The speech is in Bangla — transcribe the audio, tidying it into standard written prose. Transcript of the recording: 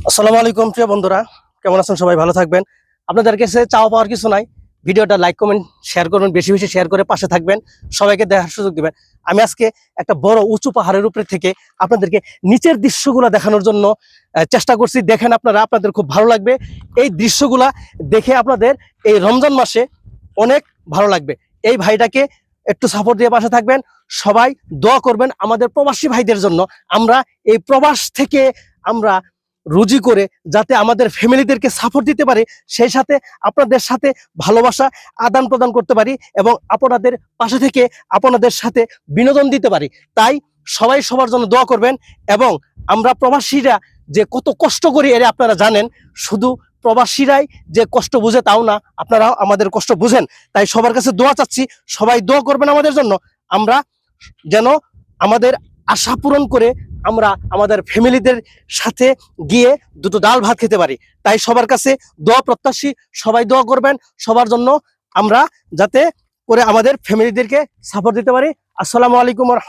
আসসালামু আলাইকুম প্রিয় বন্ধুরা, কেমন আছেন? সবাই ভালো থাকবেন। আপনাদের কাছে চাওয়া পাওয়ার কিছু নাই, ভিডিওটা লাইক কমেন্ট শেয়ার করবেন, বেশি বেশি শেয়ার করে পাশে থাকবেন, সবাইকে দেখার সুযোগ দিবেন। আমি আজকে একটা বড় উঁচু পাহাড়ের উপরে থেকে আপনাদেরকে নিচের দৃশ্যগুলো দেখানোর জন্য চেষ্টা করছি। দেখেন আপনারা, আপনাদের খুব ভালো লাগবে। এই দৃশ্যগুলা দেখে আপনাদের এই রমজান মাসে অনেক ভালো লাগবে। এই ভাইটাকে একটু সাপোর্ট দিয়ে পাশে থাকবেন, সবাই দোয়া করবেন আমাদের প্রবাসী ভাইদের জন্য। আমরা এই প্রবাস থেকে আমরা রুজি করে যাতে আমাদের ফ্যামিলিদেরকে সাপোর্ট দিতে পারি, সেই সাথে আপনাদের সাথে ভালোবাসা আদান প্রদান করতে পারি এবং আপনাদের পাশে থেকে আপনাদের সাথে বিনোদন দিতে পারি। তাই সবাই সবার জন্য দোয়া করবেন। এবং আমরা প্রবাসীরা যে কত কষ্ট করি এর আপনারা জানেন। শুধু প্রবাসীরাই যে কষ্ট বুঝে তাও না, আপনারাও আমাদের কষ্ট বুঝেন। তাই সবার কাছে দোয়া চাচ্ছি, সবাই দোয়া করবেন আমাদের জন্য। আমরা যেন আমাদের আশা পূরণ করে আমরা আমাদের ফ্যামিলিদের সাথে গিয়ে দুটো ডাল ভাত খেতে পারি। তাই সবার কাছে দোয়া প্রত্যাশী, সবাই দোয়া করবেন সবার জন্য, আমরা যাতে করে আমাদের ফ্যামিলিদেরকে সাপোর্ট দিতে পারি। আসসালামু আলাইকুম।